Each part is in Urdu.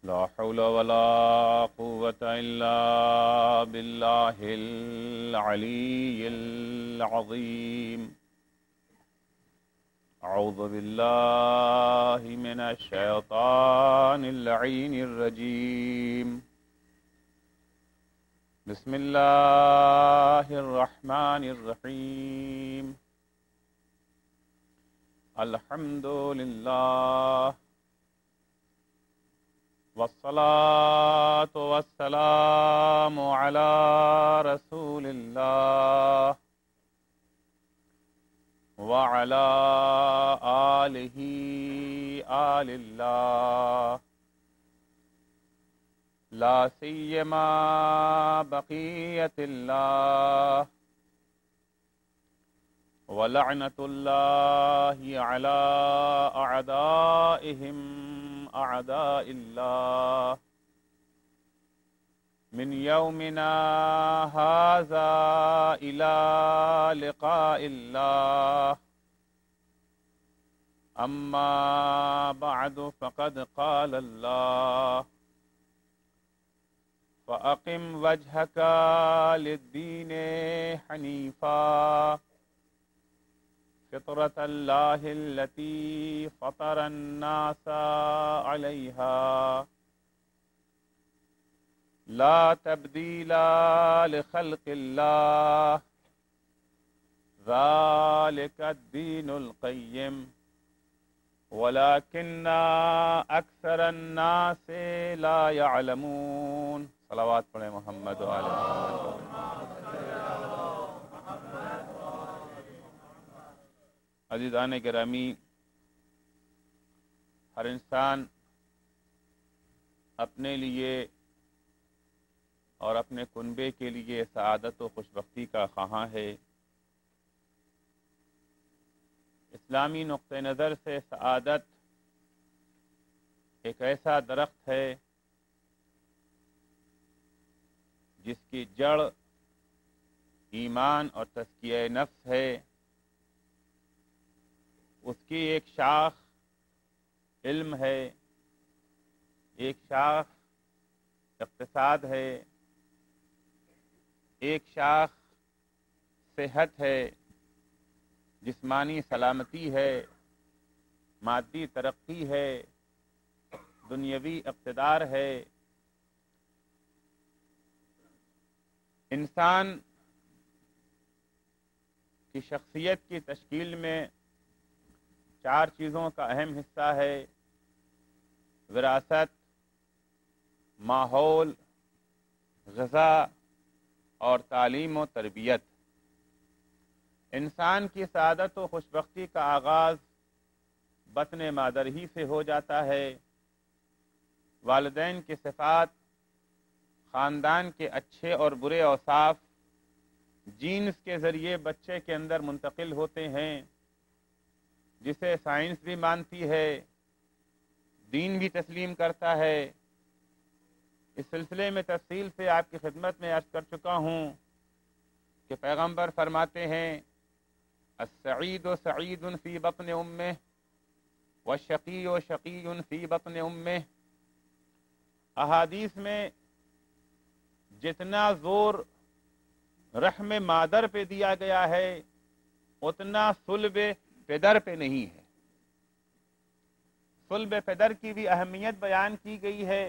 لا حول ولا قوة إلا بالله العلي العظيم. أعوذ بالله من الشيطان اللعين الرجيم. بسم الله الرحمن الرحيم. الحمد لله والصلاة والسلام على رسول الله وعلى آله آل الله، لا سيما بقية الله ولعنة الله على أعدائهم أعداء الله من يومنا هذا إلى لقاء الله. أما بعد، فقد قال الله: فأقم وجهك للدين حنيفا فطرة الله التي فطر الناس عليها لا تبديل لخلق الله ذلك الدين القيم ولكن أكثر الناس لا يعلمون. صلوات پڑھیں محمد و آل محمد. عزیزان گرامی، ہر انسان اپنے لیے اور اپنے کنبے کے لیے سعادت و خوشبختی کا خواہاں ہے. اسلامی نقطہ نظر سے سعادت ایک ایسا درخت ہے جس کی جڑ ایمان اور تزکیہ نفس ہے. اس کی ایک شاخ علم ہے، ایک شاخ اقتصاد ہے، ایک شاخ صحت ہے، جسمانی سلامتی ہے، مادی ترقی ہے، دنیاوی اقتدار ہے. انسان کی شخصیت کی تشکیل میں 4 چیزوں کا اہم حصہ ہے: وراثت، ماحول، غذا اور تعلیم و تربیت. انسان کی سعادت و خوشبختی کا آغاز بطن مادر ہی سے ہو جاتا ہے. والدین کی صفات، خاندان کے اچھے اور برے اوصاف جینز کے ذریعے بچے کے اندر منتقل ہوتے ہیں، جسے سائنس بھی مانتی ہے، دین بھی تسلیم کرتا ہے. اس سلسلے میں تفصیل سے آپ کی خدمت میں عرض کر چکا ہوں کہ پیغمبر فرماتے ہیں: السعید سعید فی بطن امہ والشقی شقی فی بطن امہ. احادیث میں جتنا زور رحم مادر پہ دیا گیا ہے اتنا صلب پدر پہ نہیں ہے. صلب پدر کی بھی اہمیت بیان کی گئی ہے،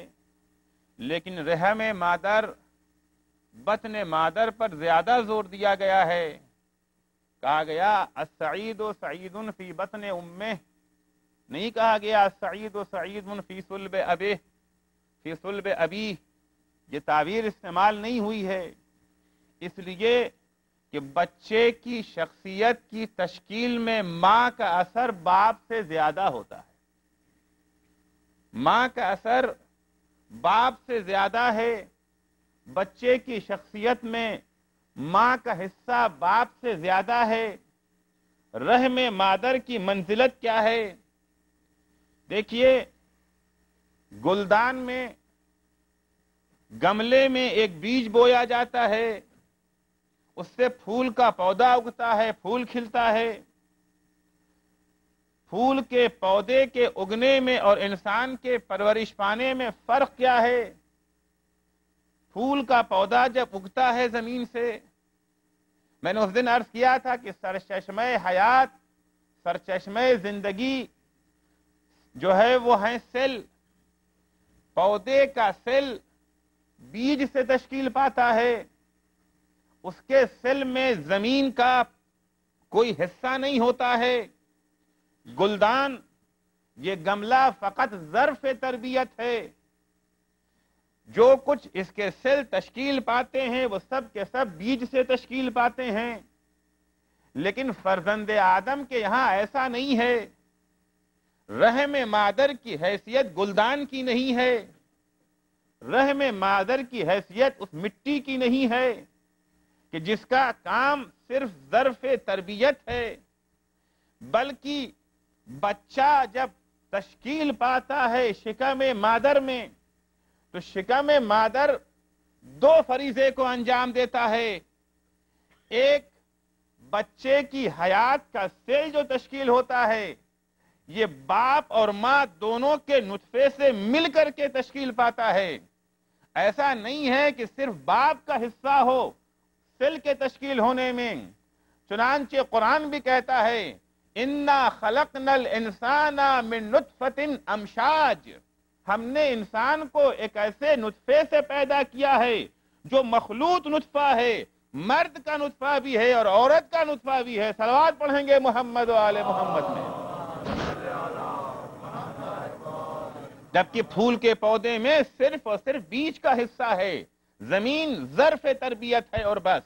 لیکن رحم مادر، بطن مادر پر زیادہ زور دیا گیا ہے. کہا گیا السعید سعید فی بطن امہ، نہیں کہا گیا السعید سعید فی صلب ابہ، فی صلب ابی. یہ تعبیر استعمال نہیں ہوئی ہے، اس لیے کہ بچے کی شخصیت کی تشکیل میں ماں کا اثر باپ سے زیادہ ہوتا ہے. ماں کا اثر باپ سے زیادہ ہے. بچے کی شخصیت میں ماں کا حصہ باپ سے زیادہ ہے. رحم مادر کی منزلت کیا ہے؟ دیکھیے، گلدان میں، گملے میں ایک بیج بویا جاتا ہے، اس سے پھول کا پودا اگتا ہے، پھول کھلتا ہے. پھول کے پودے کے اگنے میں اور انسان کے پرورش پانے میں فرق کیا ہے؟ پھول کا پودا جب اگتا ہے زمین سے، میں نے اس دن عرض کیا تھا کہ سرچشمہ حیات، سرچشمہ زندگی جو ہے وہ ہیں سیل. پودے کا سیل بیج سے تشکیل پاتا ہے. اس کے سیل میں زمین کا کوئی حصہ نہیں ہوتا ہے. گلدان، یہ گملہ فقط ظرف تربیت ہے. جو کچھ اس کے سیل تشکیل پاتے ہیں وہ سب کے سب بیج سے تشکیل پاتے ہیں. لیکن فرزند آدم کے یہاں ایسا نہیں ہے. رحم مادر کی حیثیت گلدان کی نہیں ہے. رحم مادر کی حیثیت اس مٹی کی نہیں ہے کہ جس کا کام صرف ظرف تربیت ہے، بلکہ بچہ جب تشکیل پاتا ہے شکم مادر میں تو شکم مادر دو فریضے کو انجام دیتا ہے. ایک، بچے کی حیات کا سیل جو تشکیل ہوتا ہے یہ باپ اور ماں دونوں کے نطفے سے مل کر کے تشکیل پاتا ہے. ایسا نہیں ہے کہ صرف باپ کا حصہ ہو سیل کے تشکیل ہونے میں. چنانچہ قرآن بھی کہتا ہے اِنَّا خَلَقْنَا الْإِنسَانَ مِن نُطْفَةٍ أَمْشَاجٍ، ہم نے انسان کو ایک ایسے نطفے سے پیدا کیا ہے جو مخلوط نطفہ ہے، مرد کا نطفہ بھی ہے اور عورت کا نطفہ بھی ہے. صلوات پڑھیں گے محمد و آل محمد میں. جبکہ پھول کے پودے میں صرف اور صرف بیج کا حصہ ہے. زمین ظرف تربیت ہے اور بس.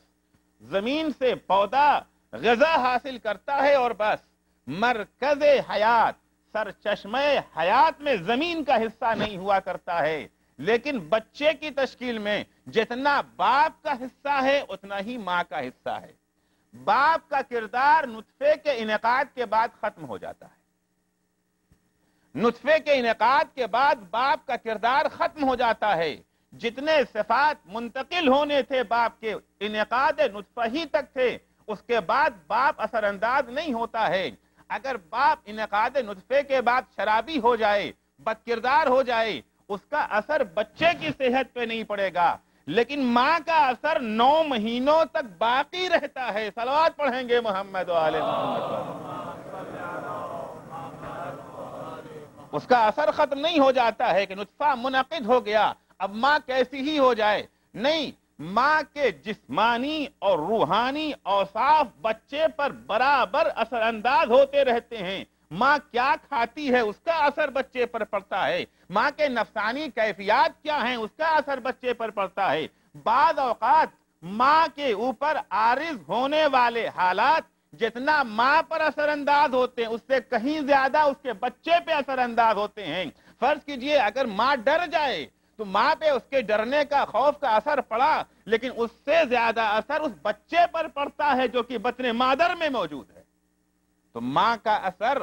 زمین سے پودا غذا حاصل کرتا ہے اور بس. مرکز حیات، سرچشمہ حیات میں زمین کا حصہ نہیں ہوا کرتا ہے. لیکن بچے کی تشکیل میں جتنا باپ کا حصہ ہے اتنا ہی ماں کا حصہ ہے. باپ کا کردار نطفے کے انعقاد کے بعد ختم ہو جاتا ہے. نطفے کے انعقاد کے بعد باپ کا کردار ختم ہو جاتا ہے. جتنے صفات منتقل ہونے تھے باپ کے انعقاد نطفہ ہی تک تھے، اس کے بعد باپ اثر انداز نہیں ہوتا ہے. اگر باپ انعقاد نطفے کے بعد شرابی ہو جائے، بد کردار ہو جائے، اس کا اثر بچے کی صحت پہ نہیں پڑے گا، لیکن ماں کا اثر 9 مہینوں تک باقی رہتا ہے. صلوات پڑھیں گے محمد و آل محمد پر. اس کا اثر ختم نہیں ہو جاتا ہے کہ نطفہ منعقد ہو گیا اب ماں کیسی ہی ہو جائے. نہیں، ماں کے جسمانی اور روحانی اوصاف بچے پر برابر اثر انداز ہوتے رہتے ہیں. ماں کیا کھاتی ہے اس کا اثر بچے پر پڑتا ہے. ماں کے نفسانی کیفیات کیا ہیں اس کا اثر بچے پر پڑتا ہے. بعض اوقات ماں کے اوپر عارض ہونے والے حالات جتنا ماں پر اثر انداز ہوتے ہیں اس سے کہیں زیادہ اس کے بچے پہ اثر انداز ہوتے ہیں. فرض کیجئے اگر ماں ڈر جائے تو ماں پہ اس کے ڈرنے کا، خوف کا اثر پڑا، لیکن اس سے زیادہ اثر اس بچے پر پڑتا ہے جو کہ بطن مادر میں موجود ہے. تو ماں کا اثر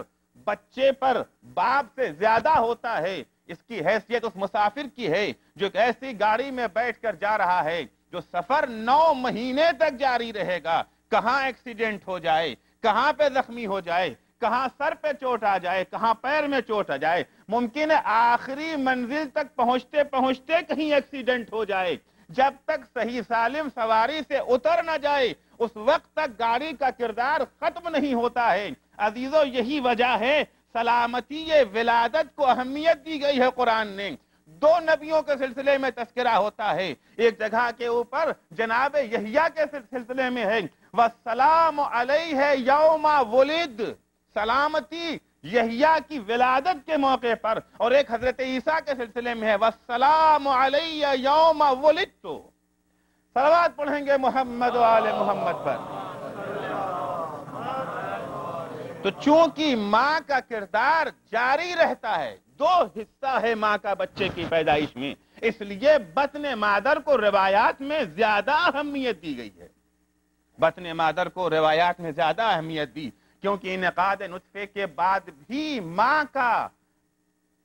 بچے پر باپ سے زیادہ ہوتا ہے. اس کی حیثیت اس مسافر کی ہے جو ایک ایسی گاڑی میں بیٹھ کر جا رہا ہے جو سفر 9 مہینے تک جاری رہے گا. کہاں ایکسیڈنٹ ہو جائے، کہاں پہ زخمی ہو جائے، کہاں سر پہ چوٹ آ جائے، کہاں پیر میں چوٹ آ جائے، ممکن ہے آخری منزل تک پہنچتے پہنچتے کہیں ایکسیڈنٹ ہو جائے. جب تک صحیح سالم سواری سے اتر نہ جائے اس وقت تک گاڑی کا کردار ختم نہیں ہوتا ہے. عزیزو، یہی وجہ ہے سلامتی ولادت کو اہمیت دی گئی ہے قرآن نے. 2 نبیوں کے سلسلے میں تذکرہ ہوتا ہے. ایک جگہ کے اوپر جناب یحییٰ کے سلسلے میں ہے وَالسَّلَامُ عَلَيْهِ يَوْمَ وُلِدَ، سلامتی یحییٰ کی ولادت کے موقع پر. اور ایک حضرت عیسیٰ کے سلسلے میں ہے وَالسَّلَامُ عَلَيَّ يَوْمَ وُلِدْتُ. صلوات پڑھیں گے محمد و آل محمد پر. تو چونکہ ماں کا کردار جاری رہتا ہے، 2 حصہ ہے ماں کا بچے کی پیدائش میں، اس لیے بطن مادر کو روایات میں زیادہ اہمیت دی گئی ہے. بطن مادر کو روایات میں زیادہ اہمیت دی کیونکہ انعقاد نطفے کے بعد بھی ماں کا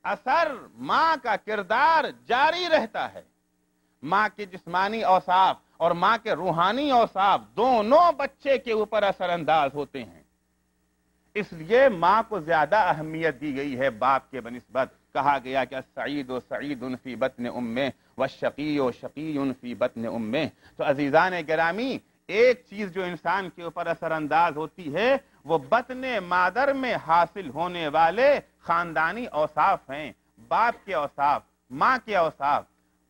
اثر، ماں کا کردار جاری رہتا ہے. ماں کے جسمانی اوصاف اور ماں کے روحانی اوصاف دونوں بچے کے اوپر اثر انداز ہوتے ہیں. اس لیے ماں کو زیادہ اہمیت دی گئی ہے باپ کے بنسبت. کہا گیا کہ السعید سعید فی بطن امہ والشقی شقی فی بطن امہ. تو عزیزان گرامی، ایک چیز جو انسان کے اوپر اثر انداز ہوتی ہے وہ بطن مادر میں حاصل ہونے والے خاندانی اوصاف ہیں، باپ کے اوصاف، ماں کے اوصاف.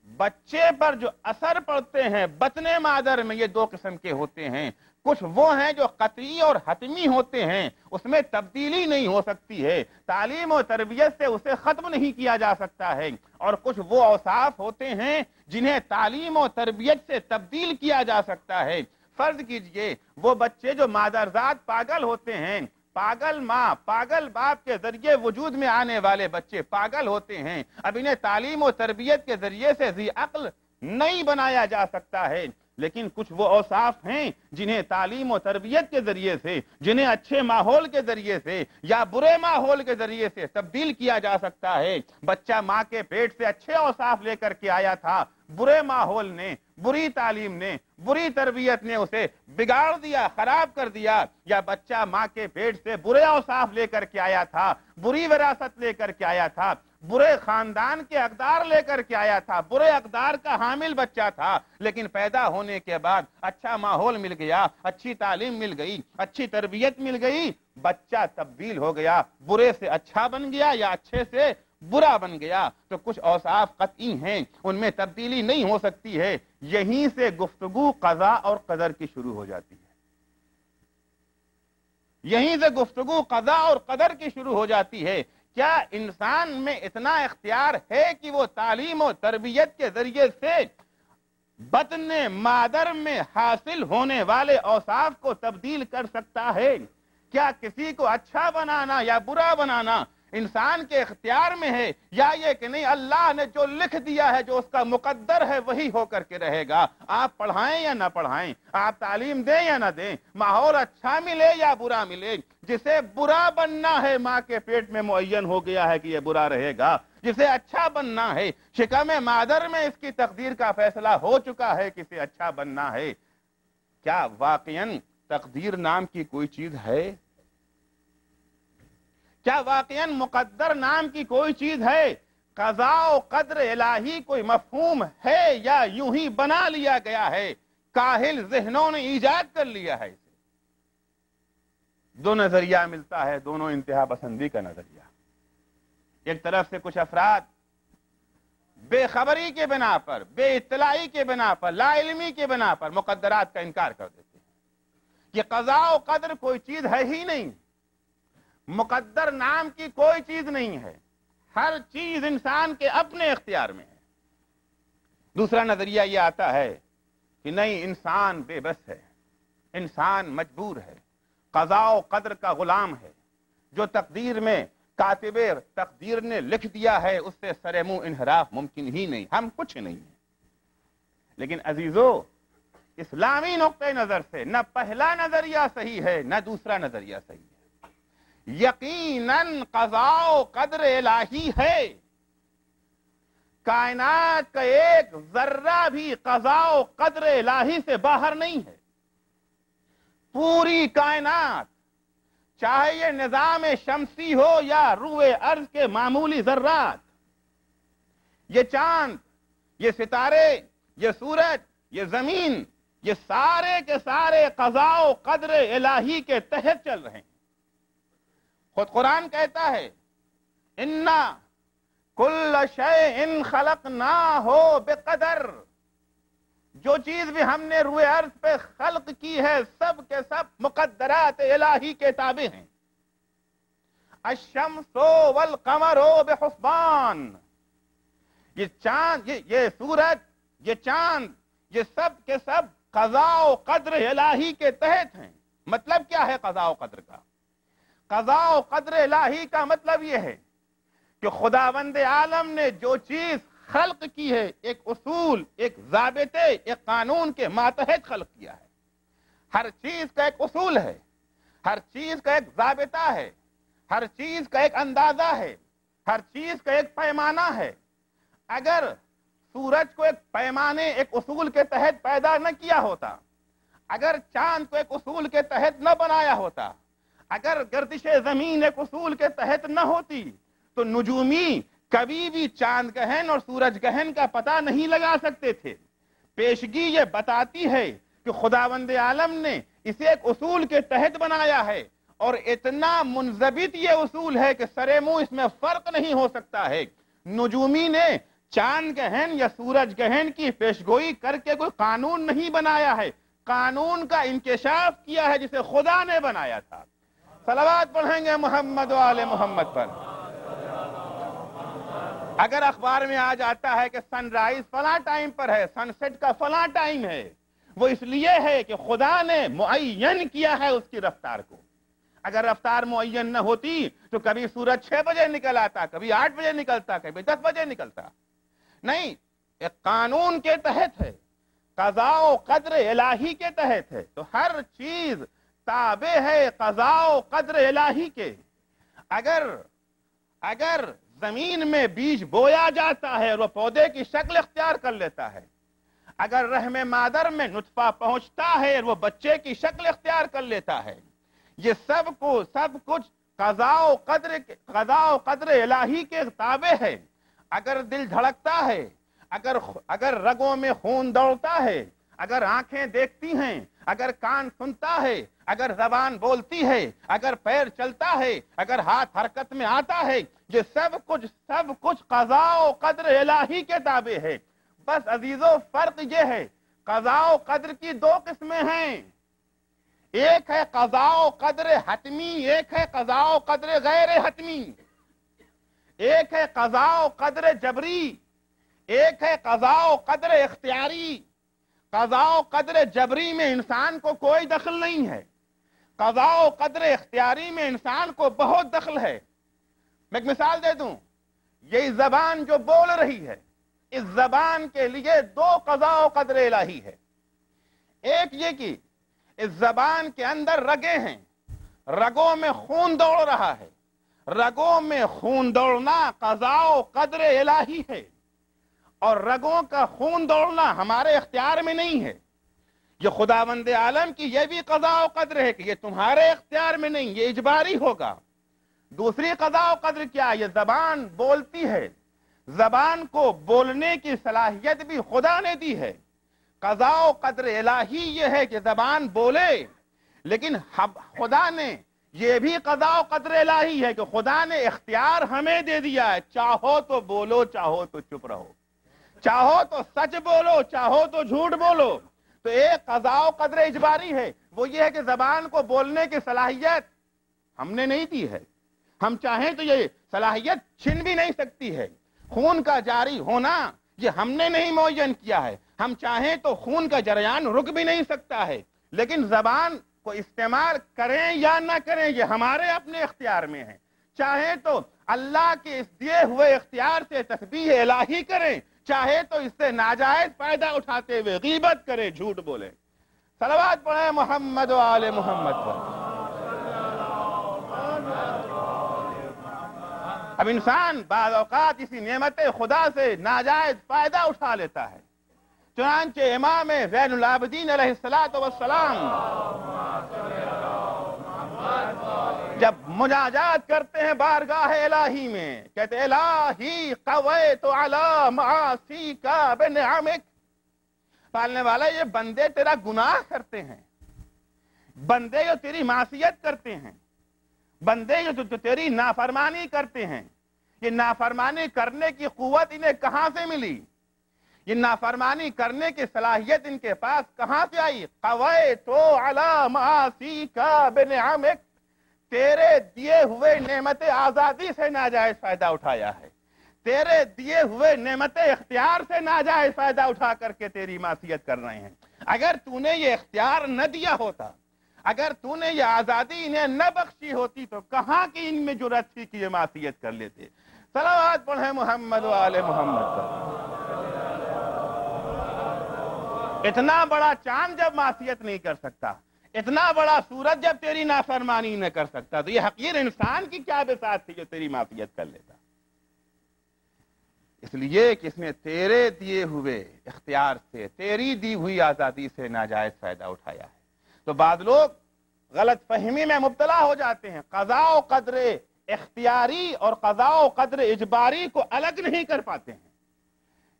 بچے پر جو اثر پڑتے ہیں بطن مادر میں، یہ دو قسم کے ہوتے ہیں. کچھ وہ ہیں جو قطعی اور حتمی ہوتے ہیں، اس میں تبدیلی نہیں ہو سکتی ہے، تعلیم و تربیت سے اسے ختم نہیں کیا جا سکتا ہے. اور کچھ وہ اوصاف ہوتے ہیں جنہیں تعلیم و تربیت سے تبدیل کیا جا سکتا ہے. فرض کیجئے وہ بچے جو مادرزاد پاگل ہوتے ہیں، پاگل ماں پاگل باپ کے ذریعے وجود میں آنے والے بچے پاگل ہوتے ہیں، اب انہیں تعلیم و تربیت کے ذریعے سے ذی عقل نہیں بنایا جا سکتا ہے. لیکن کچھ وہ اوصاف ہیں جنہیں تعلیم و تربیت کے ذریعے سے، جنہیں اچھے ماحول کے ذریعے سے یا برے ماحول کے ذریعے سے تبدیل کیا جا سکتا ہے. بچہ ماں کے پیٹ سے اچھے اوصاف لے کر کے آیا تھا، برے ماحول نے، بری تعلیم نے، بری تربیت نے اسے بگاڑ دیا، خراب کر دیا. یا بچہ ماں کے پیٹ سے برے اوصاف لے کر کے آیا تھا، بری وراثت لے کر کے آیا تھا، برے خاندان کے اقدار لے کر کے آیا تھا، برے اقدار کا حامل بچہ تھا، لیکن پیدا ہونے کے بعد اچھا ماحول مل گیا، اچھی تعلیم مل گئی، اچھی تربیت مل گئی، بچہ تبدیل ہو گیا، برے سے اچھا بن گیا یا اچھے سے برا بن گیا. تو کچھ اوصاف قطعی ہیں، ان میں تبدیلی نہیں ہو سکتی ہے. یہیں سے گفتگو قضا اور قدر کی شروع ہو جاتی ہے. یہیں سے گفتگو قضا اور قدر کی شروع ہو جاتی ہے. کیا انسان میں اتنا اختیار ہے کہ وہ تعلیم و تربیت کے ذریعے سے بطن مادر میں حاصل ہونے والے اوصاف کو تبدیل کر سکتا ہے؟ کیا کسی کو اچھا بنانا یا برا بنانا انسان کے اختیار میں ہے، یا یہ کہ نہیں اللہ نے جو لکھ دیا ہے، جو اس کا مقدر ہے وہی ہو کر کے رہے گا؟ آپ پڑھائیں یا نہ پڑھائیں، آپ تعلیم دیں یا نہ دیں، ماحول اچھا ملے یا برا ملے، جسے برا بننا ہے ماں کے پیٹ میں معین ہو گیا ہے کہ یہ برا رہے گا، جسے اچھا بننا ہے شکم مادر میں اس کی تقدیر کا فیصلہ ہو چکا ہے کہ اسے اچھا بننا ہے. کیا واقعاً تقدیر نام کی کوئی چیز ہے؟ کیا واقعاً مقدر نام کی کوئی چیز ہے؟ قضاء و قدر الہی کوئی مفہوم ہے یا یوں ہی بنا لیا گیا ہے، کاہل ذہنوں نے ایجاد کر لیا ہے اسے؟ دو نظریہ ملتا ہے، دونوں انتہا پسندی کا نظریہ. ایک طرف سے کچھ افراد بے خبری کے بنا پر، بے اطلاعی کے بنا پر، لا علمی کے بنا پر مقدرات کا انکار کر دیتے ہیں کہ قضاء و قدر کوئی چیز ہے ہی نہیں، مقدر نام کی کوئی چیز نہیں ہے، ہر چیز انسان کے اپنے اختیار میں ہے. دوسرا نظریہ یہ آتا ہے کہ نہیں، انسان بے بس ہے، انسان مجبور ہے، قضاء و قدر کا غلام ہے، جو تقدیر میں کاتب تقدیر نے لکھ دیا ہے اس سے سر منہ انحراف ممکن ہی نہیں، ہم کچھ نہیں ہیں. لیکن عزیزو، اسلامی نقطہ نظر سے نہ پہلا نظریہ صحیح ہے نہ دوسرا نظریہ صحیح ہے. یقیناً قضاء و قدر الہی ہے، کائنات کا ایک ذرہ بھی قضاء و قدر الہی سے باہر نہیں ہے. پوری کائنات، چاہے یہ نظام شمسی ہو یا روئے ارض کے معمولی ذرات، یہ چاند، یہ ستارے، یہ سورج، یہ زمین، یہ سارے کے سارے قضاء و قدر الہی کے تحت چل رہے ہیں. خود قرآن کہتا ہے اِنَّا كُلَّ شَيْءٍ خَلَقْنَاهُ بِقَدَرٍ، جو چیز بھی ہم نے روئے ارض پہ خلق کی ہے سب کے سب مقدرات الہی کے تابع ہیں. الشمس والقمر بحسبان، یہ چاند، یہ سورج، یہ چاند، یہ سب کے سب قضاء و قدر الہی کے تحت ہیں. مطلب کیا ہے قضاء و قدر کا؟ قضاء و قدر الہی کا مطلب یہ ہے کہ خداوند عالم نے جو چیز خلق کی ہے، ایک اصول، ایک ضابطے، ایک قانون کے ماتحت خلق کیا ہے. ہر چیز کا ایک اصول ہے، ہر چیز کا ایک ضابطہ ہے، ہر چیز کا ایک اندازہ ہے، ہر چیز کا ایک پیمانہ ہے. اگر سورج کو ایک پیمانے، ایک اصول کے تحت پیدا نہ کیا ہوتا، اگر چاند کو ایک اصول کے تحت نہ بنایا ہوتا، اگر گردش زمین ایک اصول کے تحت نہ ہوتی تو نجومی کبھی بھی چاند گہن اور سورج گہن کا پتہ نہیں لگا سکتے تھے۔ پیشگی یہ بتاتی ہے کہ خداوند عالم نے اسے ایک اصول کے تحت بنایا ہے، اور اتنا منضبط یہ اصول ہے کہ سرے منہ اس میں فرق نہیں ہو سکتا ہے۔ نجومی نے چاند گہن یا سورج گہن کی پیشگوئی کر کے کوئی قانون نہیں بنایا ہے، قانون کا انکشاف کیا ہے جسے خدا نے بنایا تھا۔ صلوات پڑھیں گے محمد و آل محمد پر۔ اگر اخبار میں آ جاتا ہے کہ سن رائز فلاں ٹائم پر ہے، سن سیٹ کا فلاں ٹائم ہے، وہ اس لیے ہے کہ خدا نے معین کیا ہے اس کی رفتار کو۔ اگر رفتار معین نہ ہوتی تو کبھی سورج 6 بجے نکل آتا، کبھی 8 بجے نکلتا، کبھی 10 بجے نکلتا۔ نہیں، ایک قانون کے تحت ہے، قضاء و قدر الہی کے تحت ہے، تو ہر چیز تابع ہے قضاء و قدر الہی کے۔ اگر زمین میں بیج بویا جاتا ہے اور وہ پودے کی شکل اختیار کر لیتا ہے، اگر رحم مادر میں نطفہ پہنچتا ہے اور وہ بچے کی شکل اختیار کر لیتا ہے، یہ سب کچھ قضاء و قدر الہی کے تابع ہے۔ اگر دل دھڑکتا ہے، اگر رگوں میں خون دوڑتا ہے، اگر آنکھیں دیکھتی ہیں، اگر کان سنتا ہے، اگر زبان بولتی ہے، اگر پیر چلتا ہے، اگر ہاتھ حرکت میں آتا ہے، یہ سب کچھ قضاء و قدر الہی کے تابع ہے۔ بس عزیزو، فرق یہ ہے، قضاء و قدر کی 2 قسمیں ہیں، ایک ہے قضاء و قدر حتمی، ایک ہے قضاء و قدر غیر حتمی، ایک ہے قضاء و قدر جبری، ایک ہے قضاء و قدر اختیاری۔ قضاء و قدر جبری میں انسان کو کوئی دخل نہیں ہے، قضاء و قدر اختیاری میں انسان کو بہت دخل ہے۔ میں ایک مثال دے دوں، یہی زبان جو بول رہی ہے، اس زبان کے لیے 2 قضاء و قدر الہی ہے۔ ایک یہ کہ اس زبان کے اندر رگیں ہیں، رگوں میں خون دوڑ رہا ہے، رگوں میں خون دوڑنا قضاء و قدر الہی ہے، اور رگوں کا خون دوڑنا ہمارے اختیار میں نہیں ہے۔ یہ خداوند عالم کی یہ بھی قضاء و قدر ہے کہ یہ تمہارے اختیار میں نہیں، یہ اجباری ہوگا۔ دوسری قضاء و قدر کیا؟ یہ زبان بولتی ہے، زبان کو بولنے کی صلاحیت بھی خدا نے دی ہے۔ قضاء و قدر الہی یہ ہے کہ زبان بولے، لیکن خدا نے یہ بھی قضاء و قدر الہی ہے کہ خدا نے اختیار ہمیں دے دیا ہے، چاہو تو بولو، چاہو تو چپ رہو، چاہو تو سچ بولو، چاہو تو جھوٹ بولو۔ تو ایک قضاء و قدر اجباری ہے، وہ یہ ہے کہ زبان کو بولنے کی صلاحیت ہم نے نہیں دی ہے، ہم چاہیں تو یہ صلاحیت چھن بھی نہیں سکتی ہے۔ خون کا جاری ہونا یہ ہم نے نہیں معین کیا ہے، ہم چاہیں تو خون کا جریان رک بھی نہیں سکتا ہے، لیکن زبان کو استعمال کریں یا نہ کریں یہ ہمارے اپنے اختیار میں ہے۔ چاہیں تو اللہ کے اس دیے ہوئے اختیار سے تسبیح الہی کریں، چاہے تو اس سے ناجائز فائدہ اٹھاتے ہوئے غیبت کرے، جھوٹ بولے۔ صلوات پڑھیں محمد و آل محمد پر۔ اب انسان بعض اوقات اسی نعمت خدا سے ناجائز فائدہ اٹھا لیتا ہے، چنانچہ امام زین العابدین علیہ السلام جب مناجات کرتے ہیں بارگاہ الہی میں، کہتے الہی قویت علی معاصیک بنعمک، پالنے والا یہ بندے تیرا گناہ کرتے ہیں، بندے جو تیری معصیت کرتے ہیں، بندے جو تیری نافرمانی کرتے ہیں، یہ نافرمانی کرنے کی قوت انہیں کہاں سے ملی؟ یہ نافرمانی کرنے کی صلاحیت ان کے پاس کہاں سے آئی؟ قویت علی معاصیک بنعمک، تیرے دیے ہوئے نعمت آزادی سے ناجائز فائدہ اٹھایا ہے، تیرے دیے ہوئے نعمت اختیار سے ناجائز فائدہ اٹھا کر کے تیری معصیت کر رہے ہیں۔ اگر تو نے یہ اختیار نہ دیا ہوتا، اگر تو نے یہ آزادی انہیں نہ بخشی ہوتی تو کہاں کی ان میں جرأت تھی کہ یہ معصیت کر لیتے۔ صلوات پڑھیں محمد و آل محمد پر۔ اتنا بڑا چاند جب معصیت نہیں کر سکتا، اتنا بڑا سورج جب تیری نافرمانی نہ کر سکتا، تو یہ حقیر انسان کی کیا بساط تھی جو تیری معصیت کر لیتا؟ اس لیے کہ اس نے تیرے دیے ہوئے اختیار سے، تیری دی ہوئی آزادی سے ناجائز فائدہ اٹھایا ہے۔ تو بعض لوگ غلط فہمی میں مبتلا ہو جاتے ہیں، قضاء و قدر اختیاری اور قضاء و قدر اجباری کو الگ نہیں کر پاتے ہیں۔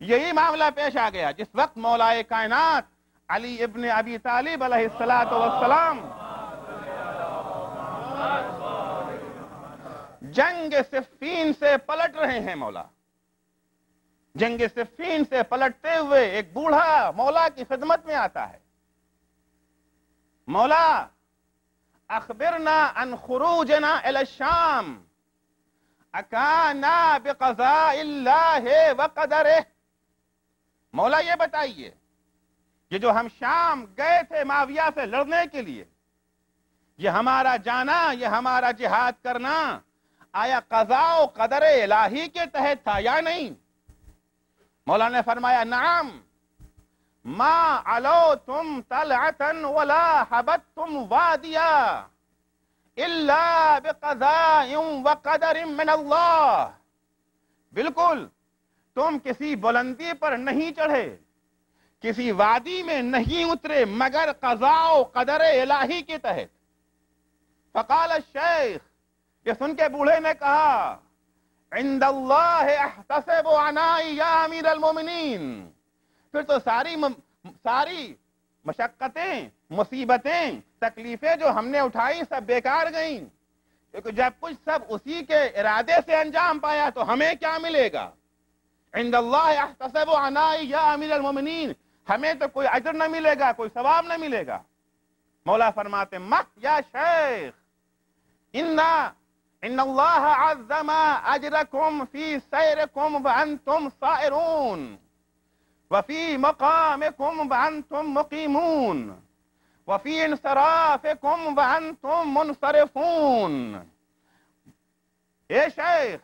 یہی معاملہ پیش آ گیا جس وقت مولائے کائنات علی ابن ابی طالب علیہ السلام جنگ صفین سے پلٹ رہے ہیں، مولا جنگ صفین سے پلٹتے ہوئے ایک بوڑھا مولا کی خدمت میں آتا ہے، مولا اخبرنا عن خروجنا الى الشام اکانا بقضاء اللہ وقدرہ، مولا یہ بتائیے یہ جو ہم شام گئے تھے معاویہ سے لڑنے کے لیے، یہ ہمارا جانا، یہ ہمارا جہاد کرنا آیا قضاء و قدر الہی کے تحت تھا یا نہیں؟ مولا نے فرمایا نعم، ما علوتم طلعتا ولا حبتم وادیا الا بقضاء وقدر من اللہ، بالکل تم کسی بلندی پر نہیں چڑھے، کسی وادی میں نہیں اترے مگر قضاء و قدر الہی کے تحت۔ فقال الشیخ، یہ سن کے بوڑھے نے کہا عند اللہ احتسب عنائی یا امیر المومنین، پھر تو ساری مشقتیں، مصیبتیں، تکلیفیں جو ہم نے اٹھائی سب بیکار گئیں، کیونکہ جب کچھ سب اسی کے ارادے سے انجام پایا تو ہمیں کیا ملے گا؟ عند اللہ احتسب عنائی یا امیر المومنین، ہمیں تو کوئی اجر نہ ملے گا، کوئی ثواب نہ ملے گا۔ مولا فرماتے مح یا شیخ، ان اللہ عظم اجرکم فی سیرکم وانتم سائرون وفی مقامکم وانتم مقیمون وفی انصرافکم وانتم منصرفون۔ اے شیخ،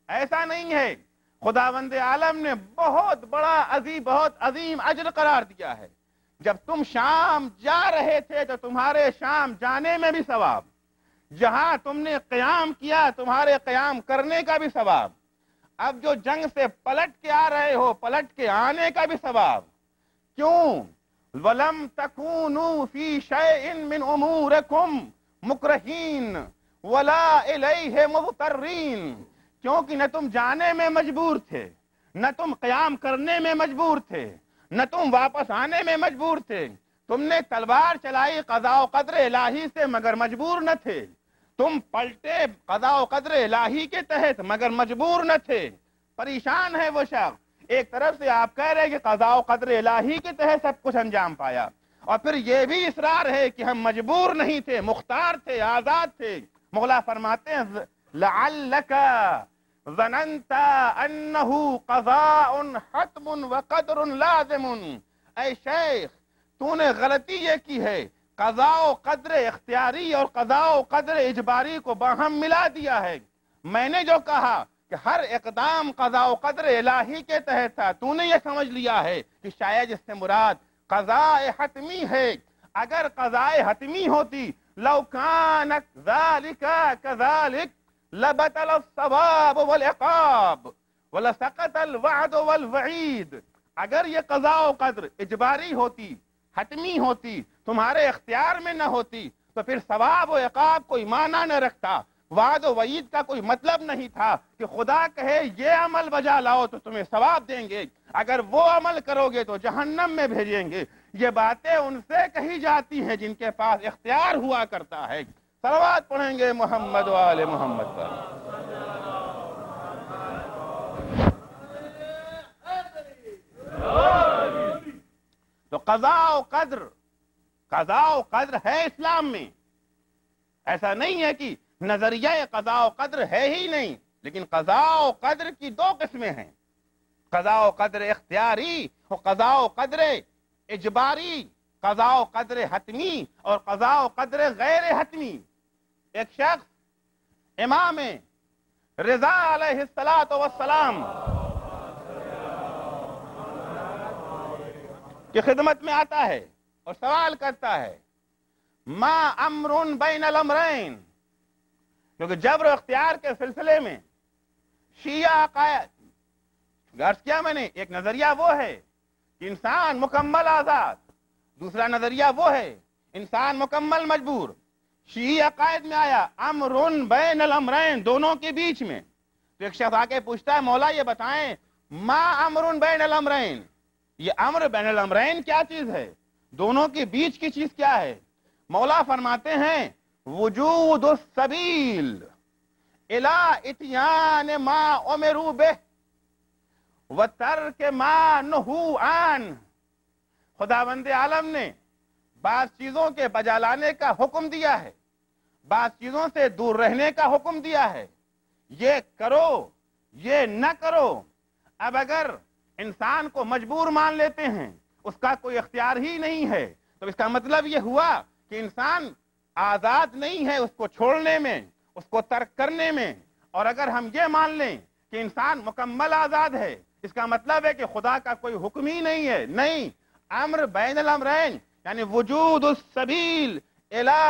ایسا نہیں ہے، خداوند عالم نے بہت بڑا بہت عظیم اجر قرار دیا ہے۔ جب تم شام جا رہے تھے تو تمہارے شام جانے میں بھی ثواب، جہاں تم نے قیام کیا تمہارے قیام کرنے کا بھی ثواب، اب جو جنگ سے پلٹ کے آ رہے ہو پلٹ کے آنے کا بھی ثواب۔ کیوں؟ وَلَمْ تَكُونُوا فِي شَيْءٍ مِّنْ أُمُورِكُمْ مُكْرَهِينَ وَلَا إِلَيْهِ مُضْطَرِّينَ، کیونکہ نہ تم جانے میں مجبور تھے، نہ تم قیام کرنے میں مجبور تھے، نہ تم واپس آنے میں مجبور تھے، تم نے تلوار چلائی قضاء و قدر الہی سے مگر مجبور نہ تھے، تم پلٹے قضاء و قدر الہی کے تحت مگر مجبور نہ تھے۔ پریشان ہے وہ شخص، ایک طرف سے آپ کہہ رہے کہ قضاء و قدر الہی کے تحت سب کچھ انجام پایا، اور پھر یہ بھی اصرار ہے کہ ہم مجبور نہیں تھے، مختار تھے، آزاد تھے۔ مولا فرماتے ہیں لعلک ظننت انہ قضاء حتم وقدر لازم، اے شیخ تو نے غلطی یہ کی ہے، قضاء و قدر اختیاری اور قضاء و قدر اجباری کو باہم ملا دیا ہے۔ میں نے جو کہا کہ ہر اقدام قضاء و قدر الہی کے تحت تھا، تو نے یہ سمجھ لیا ہے کہ شاید اس سے مراد قضاء حتمی ہے۔ اگر قضاء حتمی ہوتی لو کانت ذالک کذالک لبطل الثواب والعقاب ولسقط الوعد والوعید، اگر یہ قضاء و قدر اجباری ہوتی، حتمی ہوتی، تمہارے اختیار میں نہ ہوتی تو پھر ثواب و عقاب کوئی معنی نہ رکھتا، وعد و وعید کا کوئی مطلب نہیں تھا کہ خدا کہے یہ عمل بجا لاؤ تو تمہیں ثواب دیں گے، اگر وہ عمل کرو گے تو جہنم میں بھیجیں گے۔ یہ باتیں ان سے کہی جاتی ہیں جن کے پاس اختیار ہوا کرتا ہے۔ صلوات پڑھیں گے محمد و آل محمد پر۔ تو قضاء و قدر ہے اسلام میں، ایسا نہیں ہے کہ نظریہ قضاء و قدر ہے ہی نہیں، لیکن قضاء و قدر کی دو قسمیں ہیں، قضاء و قدر اختیاری اور قضاء و قدر اجباری، قضاء و قدر حتمی اور قضاء و قدر غیر حتمی۔ ایک شخص امام رضا علیہ السلام کی خدمت میں آتا ہے اور سوال کرتا ہے ما امر بین الامرین، کیونکہ جبر و اختیار کے سلسلے میں شیعہ عقائد، عرض کیا میں نے، ایک نظریہ وہ ہے کہ انسان مکمل آزاد، دوسرا نظریہ وہ ہے انسان مکمل مجبور۔ شیعی عقائد میں آیا امرن بین الامرین، دونوں کے بیچ میں. تو ایک شخص آ کے پوچھتا ہے مولا یہ بتائیں ما امرن بین الامرین، یہ امر بین الامرین کیا چیز ہے، دونوں کے بیچ کی چیز کیا ہے؟ مولا فرماتے ہیں وجود السبیل الی اتیان ما امروا بہ وترک ما نہوا عنہ. خداوند عالم نے بعض چیزوں کے بجا لانے کا حکم دیا ہے، بعض چیزوں سے دور رہنے کا حکم دیا ہے، یہ کرو یہ نہ کرو. اب اگر انسان کو مجبور مان لیتے ہیں، اس کا کوئی اختیار ہی نہیں ہے، تو اس کا مطلب یہ ہوا کہ انسان آزاد نہیں ہے اس کو چھوڑنے میں، اس کو ترک کرنے میں. اور اگر ہم یہ مان لیں کہ انسان مکمل آزاد ہے، اس کا مطلب ہے کہ خدا کا کوئی حکم ہی نہیں ہے. نہیں، امر بین الامرین یعنی وجود السبیل الی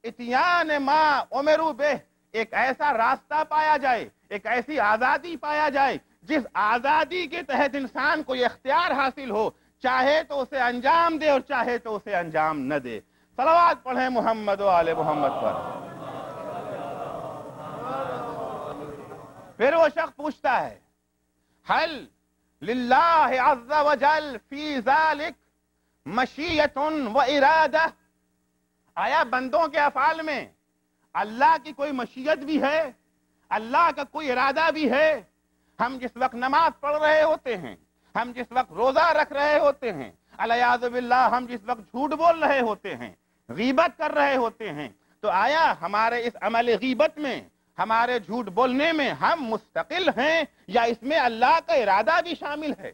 اتیان ما امروا بہ، ایک ایسا راستہ پایا جائے، ایک ایسی آزادی پایا جائے جس آزادی کے تحت انسان کو یہ اختیار حاصل ہو، چاہے تو اسے انجام دے اور چاہے تو اسے انجام نہ دے. صلوات پڑھیں محمد و آل محمد پر. پھر وہ شخص پوچھتا ہے حل للہ عز وجل فی ذالک مشیت و ارادہ، آیا بندوں کے افعال میں اللہ کی کوئی مشیت بھی ہے، اللہ کا کوئی ارادہ بھی ہے؟ ہم جس وقت نماز پڑھ رہے ہوتے ہیں، ہم جس وقت روزہ رکھ رہے ہوتے ہیں، العیاذ باللہ ہم جس وقت جھوٹ بول رہے ہوتے ہیں، غیبت کر رہے ہوتے ہیں، تو آیا ہمارے اس عمل غیبت میں، ہمارے جھوٹ بولنے میں ہم مستقل ہیں یا اس میں اللہ کا ارادہ بھی شامل ہے،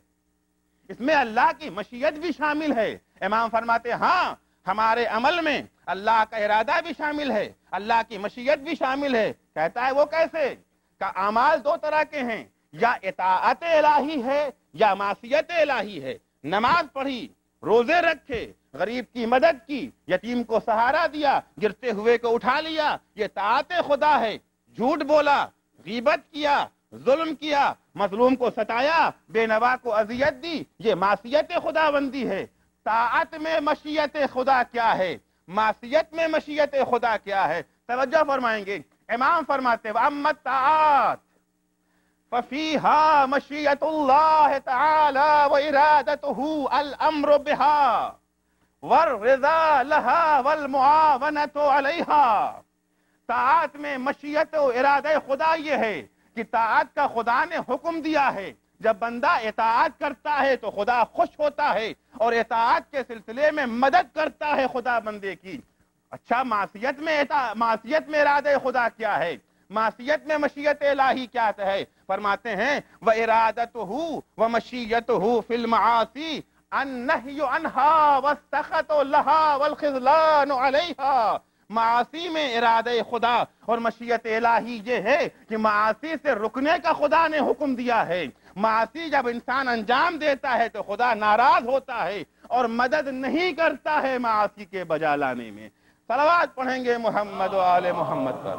اس میں اللہ کی مشیت بھی شامل ہے؟ امام فرماتے ہاں، ہمارے عمل میں اللہ کا ارادہ بھی شامل ہے، اللہ کی مشیت بھی شامل ہے. کہتا ہے وہ کیسے؟ کہ اعمال دو طرح کے ہیں، یا اطاعت الہی ہے یا معصیت الہی ہے. نماز پڑھی، روزے رکھے، غریب کی مدد کی، یتیم کو سہارا دیا، گرتے ہوئے کو اٹھا لیا، یہ طاعت خدا ہے. جھوٹ بولا، غیبت کیا، ظلم کیا، مظلوم کو ستایا، بے نوا کو اذیت دی، یہ معصیت خدا بندی ہے. طاعت میں مشیت خدا کیا ہے، معصیت میں مشیت خدا کیا ہے؟ توجہ فرمائیں گے. امام فرماتے ہیں وَأَمَّا الطَّاعَاتُ فَفِيهَا مَشِيَّةُ اللَّهِ تَعَالَى وَإِرَادَتُهُ الْأَمْرُ بِهَا وَالرِّضَا لَهَا وَالْمُعَاوَنَةُ عَلَيْهَا. طاعت میں مشیت و ارادہ خدا یہ ہے کہ طاعت کا خدا نے حکم دیا ہے، جب بندہ اطاعت کرتا ہے تو خدا خوش ہوتا ہے اور اطاعت کے سلسلے میں مدد کرتا ہے خدا بندے کی. اچھا، معصیت میں ارادہ خدا کیا ہے، معصیت میں مشیت الہی کیا ہے؟ فرماتے ہیں وَإِرَادَتُهُ وَمَشِيَّتُهُ فِي الْمَعَاصِي النَّهْيُ عَنْهَا وَالسَّخَطُ لَهَا وَالْخِذْلَانُ عَلَيْهَا. معاصی میں ارادہ خدا اور مشیت الہی یہ ہے کہ معاصی سے رکنے کا خدا نے حکم دیا ہے. معاصی جب انسان انجام دیتا ہے تو خدا ناراض ہوتا ہے اور مدد نہیں کرتا ہے معاصی کے بجا لانے میں. صلوات پڑھیں گے محمد و آل محمد پر.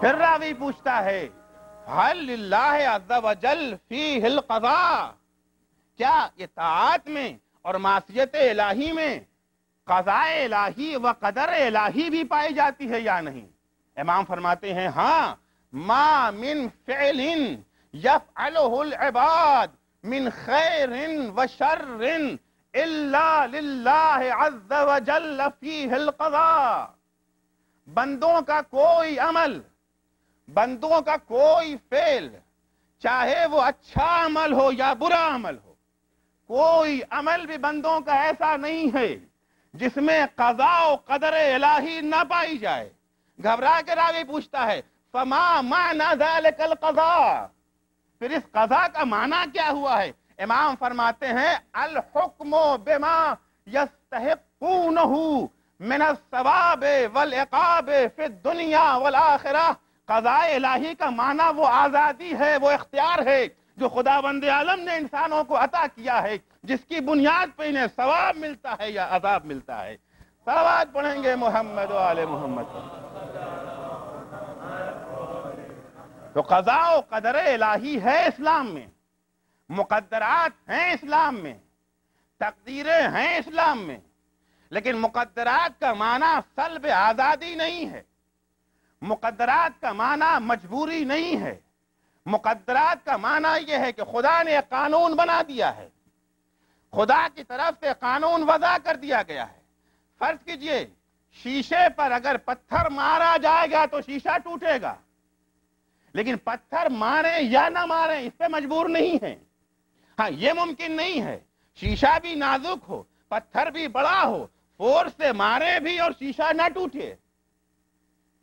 پھر راوی پوچھتا ہے حل للہ عز وجل فیہ القضاء، کیا یہ طاعت میں اور معصیت الہی میں قضاء الہی و قدر الہی بھی پائی جاتی ہے یا نہیں؟ امام فرماتے ہیں ہاں، ما من فعل یفعلہ العباد من خیر و شر الا للہ عز وجل فیہ القضاء. بندوں کا کوئی عمل، بندوں کا کوئی فعل، چاہے وہ اچھا عمل ہو یا برا عمل ہو، کوئی عمل بھی بندوں کا ایسا نہیں ہے جس میں قضاء و قدر الہی نہ پائی جائے. گھبرا کے راوی پوچھتا ہے فما معنی ذلک القضاء، پھر اس قضاء کا معنی کیا ہوا ہے؟ امام فرماتے ہیں الحکم بما یستحقونہ من الثواب والعقاب فی الدنیا والآخرہ. قضاء الہی کا معنی وہ آزادی ہے، وہ اختیار ہے جو خدا بند عالم نے انسانوں کو عطا کیا ہے، جس کی بنیاد پہ انہیں ثواب ملتا ہے یا عذاب ملتا ہے. صلوات پڑھیں گے محمد و آل محمد. تو قضاء و قدر الہی ہے اسلام میں، مقدرات ہیں اسلام میں، تقدیریں ہیں اسلام میں، لیکن مقدرات کا معنی سلب آزادی نہیں ہے، مقدرات کا معنی مجبوری نہیں ہے، مقدرات کا معنی یہ ہے کہ خدا نے ایک قانون بنا دیا ہے، خدا کی طرف سے قانون وضع کر دیا گیا ہے۔ فرض کیجئے شیشے پر اگر پتھر مارا جائے گا تو شیشہ ٹوٹے گا، لیکن پتھر مارے یا نہ مارے اس پہ مجبور نہیں ہے۔ ہاں یہ ممکن نہیں ہے شیشہ بھی نازک ہو، پتھر بھی بڑا ہو، فورس سے مارے بھی اور شیشہ نہ ٹوٹے۔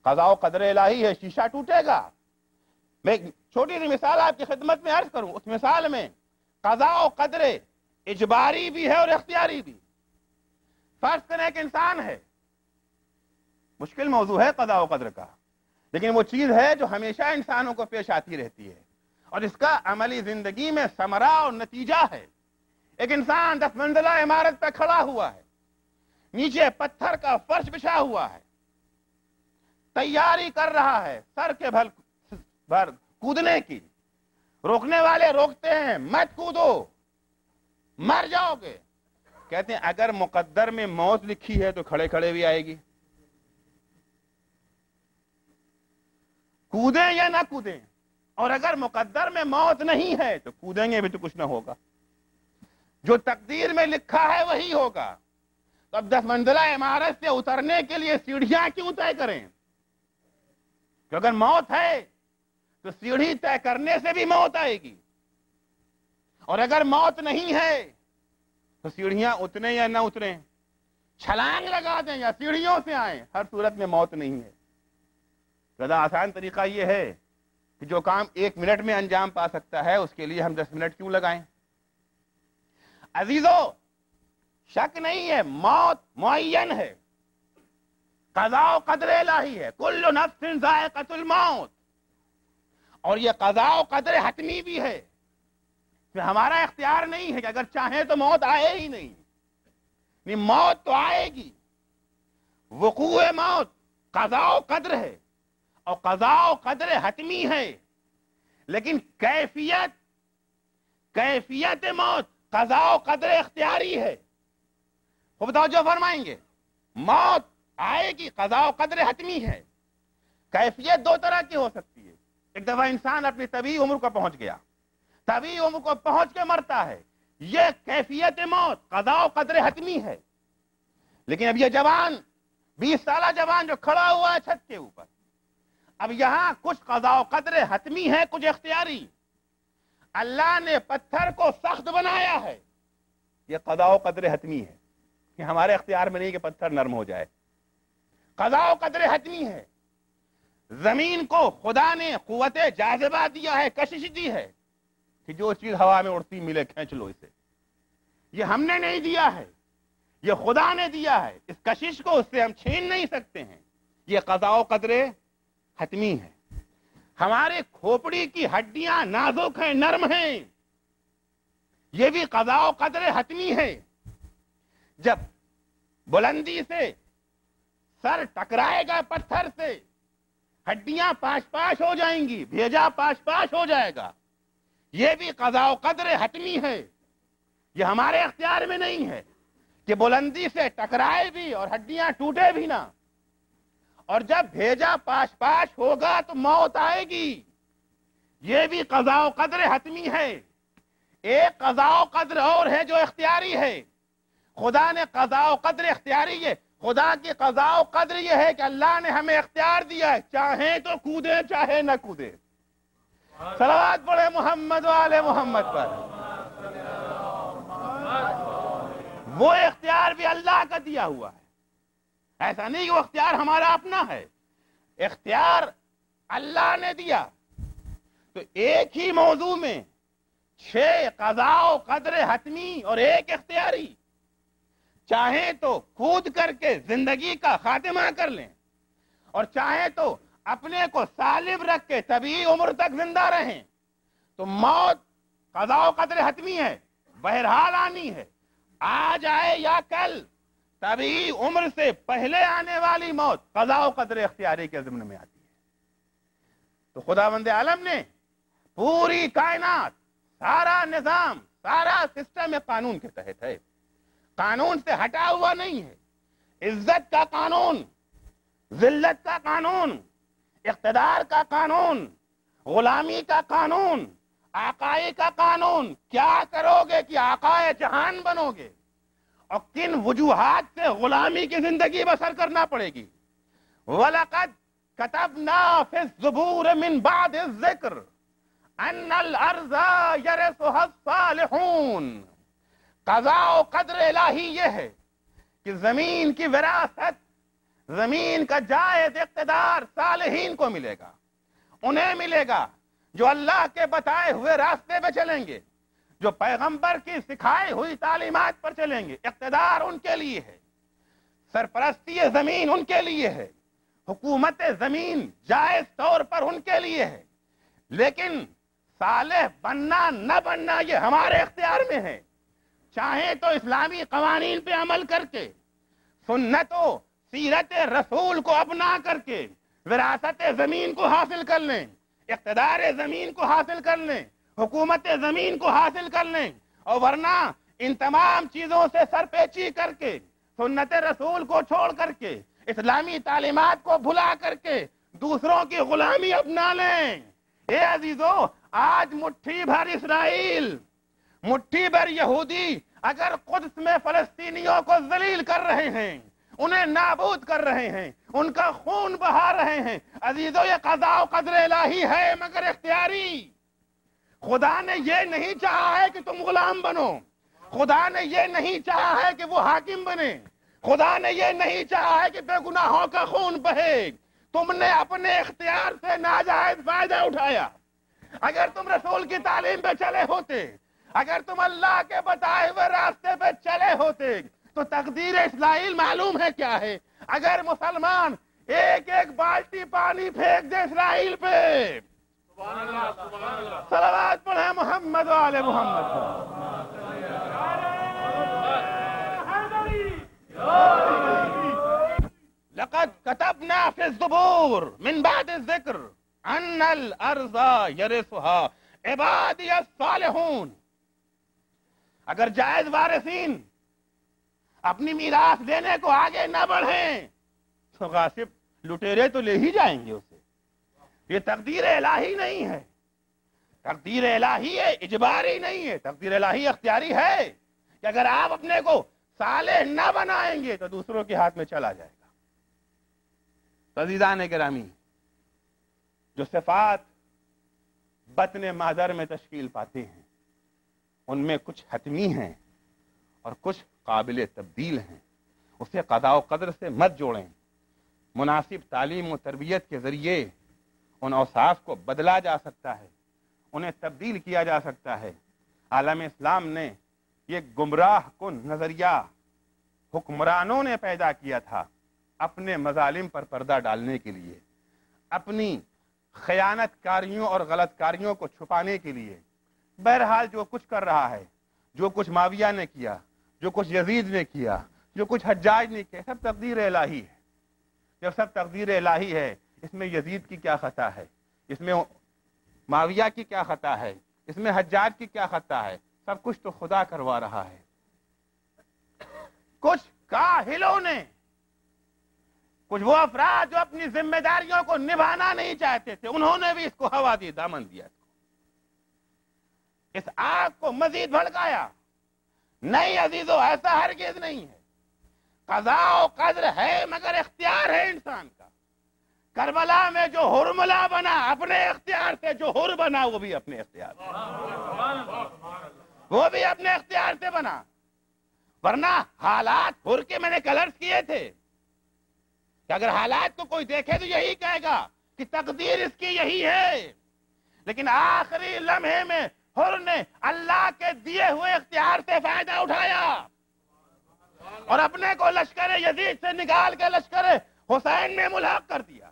قضاء و قدر الہی ہے، شیشہ ٹوٹے گا۔ میں ایک چھوٹی سی مثال آپ کی خدمت میں عرض کروں، اس مثال میں قضاء و قدر اجباری بھی ہے اور اختیاری بھی۔ فرض کریں ایک انسان ہے، مشکل موضوع ہے قضاء و قدر کا، لیکن وہ چیز ہے جو ہمیشہ انسانوں کو پیش آتی رہتی ہے اور اس کا عملی زندگی میں ثمرہ اور نتیجہ ہے۔ ایک انسان 10 منزلہ عمارت پہ کھڑا ہوا ہے، نیچے پتھر کا فرش بچھا ہوا ہے، تیاری کر رہا ہے سر کے بھر کودنے کی۔ روکنے والے روکتے ہیں، مت کودو مر جاؤ گے۔ کہتے ہیں اگر مقدر میں موت لکھی ہے تو کھڑے کھڑے بھی آئے گی، کودیں یا نہ کودیں، اور اگر مقدر میں موت نہیں ہے تو کودیں گے بھی تو کچھ نہ ہوگا، جو تقدیر میں لکھا ہے وہی ہوگا۔ تو اب 10 منزلہ عمارت سے اترنے کے لیے سیڑھیاں کیوں طے کریں؟ کہ اگر موت ہے تو سیڑھی طے کرنے سے بھی موت آئے گی، اور اگر موت نہیں ہے تو سیڑھیاں اتریں یا نہ اتریں، چھلانگ لگا دیں یا سیڑھیوں سے آئیں، ہر صورت میں موت نہیں ہے۔ زیادہ آسان طریقہ یہ ہے کہ جو کام 1 منٹ میں انجام پا سکتا ہے اس کے لیے ہم 10 منٹ کیوں لگائیں؟ عزیزو شک نہیں ہے موت معین ہے، قضاء و قدر الہی ہے، کل نفس ذائقۃ الموت، اور یہ قضاء و قدر حتمی بھی ہے کہ ہمارا اختیار نہیں ہے کہ اگر چاہیں تو موت آئے ہی نہیں، موت تو آئے گی۔ وقوع موت قضاء و قدر ہے اور قضاء و قدر حتمی ہے، لیکن کیفیت موت قضاء و قدر اختیاری ہے۔ خوب توجہ فرمائیں گے، موت آئے گی، قضاء و قدر حتمی ہے۔ کیفیت 2 طرح کی ہو سکتی ہے۔ ایک دفعہ انسان اپنی طبی عمر کو پہنچ گیا، طبی عمر کو پہنچ کے مرتا ہے، یہ کیفیت موت قضاء و قدر حتمی ہے۔ لیکن اب یہ جوان 20 سالہ جوان جو کھڑا ہوا ہے چھت کے اوپر، اب یہاں کچھ قضاء و قدر حتمی ہے، کچھ اختیاری۔ اللہ نے پتھر کو سخت بنایا ہے، یہ قضاء و قدر حتمی ہے کہ ہمارے اختیار میں نہیں کہ پتھر نرم ہو جائے، قضاء و قدر حتمی ہے۔ زمین کو خدا نے قوت جاذبہ دیا ہے، کشش دی ہے کہ جو چیز ہوا میں اڑتی ملے کھینچ لو اسے، یہ ہم نے نہیں دیا ہے، یہ خدا نے دیا ہے، اس کشش کو اس سے ہم چھین نہیں سکتے ہیں، یہ قضاء و قدر حتمی ہے۔ ہمارے کھوپڑی کی ہڈیاں نازک ہیں، نرم ہیں، یہ بھی قضاء و قدر حتمی ہے۔ جب بلندی سے سر ٹکرائے گا پتھر سے، ہڈیاں پاش پاش ہو جائیں گی، بھیجا پاش پاش ہو جائے گا، یہ بھی قضاء و قدر حتمی ہے۔ یہ ہمارے اختیار میں نہیں ہے کہ بلندی سے ٹکرائے بھی اور ہڈیاں ٹوٹے بھی نہ، اور جب بھیجا پاش پاش ہوگا تو موت آئے گی، یہ بھی قضاء و قدر حتمی ہے۔ ایک قضاء و قدر اور ہے جو اختیاری ہے۔ خدا نے قضاء و قدر اختیاری ہے، خدا کی قضاء و قدر یہ ہے کہ اللہ نے ہمیں اختیار دیا ہے، چاہیں تو کودیں چاہے نہ کودیں۔ صلوات پڑھے محمد و آل محمد پر۔ وہ اختیار بھی اللہ کا دیا ہوا ہے، ایسا نہیں کہ وہ اختیار ہمارا اپنا ہے، اختیار اللہ نے دیا۔ تو ایک ہی موضوع میں 6 قضاء و قدر حتمی اور ایک اختیاری، چاہیں تو کود کر کے زندگی کا خاتمہ کر لیں، اور چاہیں تو اپنے کو سالم رکھ کے طبی عمر تک زندہ رہیں، تو موت قضاء و قدر حتمی ہے، بہرحال آنی ہے، آج آئے یا کل۔ طبی عمر سے پہلے آنے والی موت قضاء و قدر اختیاری کے ضمن میں آتی ہے۔ تو خداوند عالم نے پوری کائنات، سارا نظام، سارا سسٹم قانون کے تحت ہے، قانون سے ہٹا ہوا نہیں ہے۔ عزت کا قانون، ذلت کا قانون، اقتدار کا قانون، غلامی کا قانون، آقائی کا قانون. کیا کرو گے کہ آقائے جہان بنو گے، اور کن وجوہات سے غلامی کی زندگی بسر کرنا پڑے گی. وَلَقَدْ كَتَبْنَا فِي الزُّبُورِ مِنْ بَعْدِ الذِّكْرِ أَنَّ الْأَرْضَ يَرِثُهَا الصَّالِحُونَ. قضاء و قدر الہی یہ ہے کہ زمین کی وراثت، زمین کا جائز اقتدار صالحین کو ملے گا. انہیں ملے گا جو اللہ کے بتائے ہوئے راستے پہ چلیں گے، جو پیغمبر کی سکھائی ہوئی تعلیمات پر چلیں گے. اقتدار ان کے لیے ہے، سرپرستی زمین ان کے لیے ہے، حکومت زمین جائز طور پر ان کے لیے ہے. لیکن صالح بننا نہ بننا یہ ہمارے اختیار میں ہے. چاہیں تو اسلامی قوانین پہ عمل کر کے، سنت و سیرت رسول کو اپنا کر کے وراثت زمین کو حاصل کر لیں، اقتدار زمین کو حاصل کر لیں، حکومت زمین کو حاصل کر لیں. اور ورنہ ان تمام چیزوں سے سرپیچی کر کے، سنت رسول کو چھوڑ کر کے، اسلامی تعلیمات کو بھلا کر کے دوسروں کی غلامی اپنا لیں. اے عزیزو، آج مٹھی بھر اسرائیل، مٹھی بھر یہودی اگر قدس میں فلسطینیوں کو ذلیل کر رہے ہیں، انہیں نابود کر رہے ہیں، ان کا خون بہا رہے ہیں، عزیزو یہ قضاء و قدر الہی ہے مگر اختیاری. خدا نے یہ نہیں چاہا ہے کہ تم غلام بنو، خدا نے یہ نہیں چاہا ہے کہ وہ حاکم بنے، خدا نے یہ نہیں چاہا ہے کہ بے گناہوں کا خون بہے. تم نے اپنے اختیار سے ناجائز فائدہ اٹھایا. اگر تم رسول کی تعلیم پہ چلے ہوتے، اگر تم اللہ کے بتائے ہوئے راستے پہ چلے ہوتے تو تقدیر اسرائیل معلوم ہے کیا ہے. اگر مسلمان ایک ایک بالٹی پانی پھینک دے اسرائیل پہ، صلوات پڑھیں محمد و آل محمد. لقد كتبنا في الزبور من بعد الذكر أن الأرض يرثها عبادي الصالحون. اگر جائز وارثین اپنی میراث دینے کو آگے نہ بڑھیں تو غاصب لٹیرے تو لے ہی جائیں گے اسے. یہ تقدیر الہی نہیں ہے، تقدیر الہی ہے، اجباری نہیں ہے. تقدیر الہی اختیاری ہے کہ اگر آپ اپنے کو صالح نہ بنائیں گے تو دوسروں کے ہاتھ میں چلا جائے گا. عزیزان گرامی، جو صفات بطن مادر میں تشکیل پاتے ہیں ان میں کچھ حتمی ہیں اور کچھ قابل تبدیل ہیں. اسے قضاء و قدر سے مت جوڑیں. مناسب تعلیم و تربیت کے ذریعے ان اوصاف کو بدلا جا سکتا ہے، انہیں تبدیل کیا جا سکتا ہے. عالم اسلام نے یہ گمراہ کن نظریہ حکمرانوں نے پیدا کیا تھا اپنے مظالم پر پردہ ڈالنے کے لیے، اپنی خیانت کاریوں اور غلط کاریوں کو چھپانے کے لیے. بہرحال جو کچھ کر رہا ہے، جو کچھ معاویہ نے کیا، جو کچھ یزید نے کیا، جو کچھ حجاج نے کیا، سب تقدیر الہی ہے. جب سب تقدیر الہی ہے، اس میں یزید کی کیا خطا ہے، اس میں معاویہ کی کیا خطا ہے، اس میں حجاج کی کیا خطا ہے؟ سب کچھ تو خدا کروا رہا ہے. کچھ کاہلوں نے، کچھ وہ افراد جو اپنی ذمہ داریوں کو نبھانا نہیں چاہتے تھے، انہوں نے بھی اس کو ہوا دی، دامن دیا، اس آگ کو مزید بھڑکایا. نہیں عزیزو، ایسا ہرگز نہیں ہے. قضاء و قدر ہے مگر اختیار ہے انسان کا. کربلا میں جو ہرملا بنا اپنے اختیار سے، جو ہر بنا وہ بھی اپنے اختیار سے، وہ بھی اپنے اختیار سے بنا. ورنہ حالات ہر کے میں نے کلرز کیے تھے کہ اگر حالات کو کوئی دیکھے تو یہی کہے گا کہ تقدیر اس کی یہی ہے. لیکن آخری لمحے میں ہر نے اللہ کے دیے ہوئے اختیار سے فائدہ اٹھایا اور اپنے کو لشکر یزید سے نکال کے لشکر حسین میں ملحق کر دیا.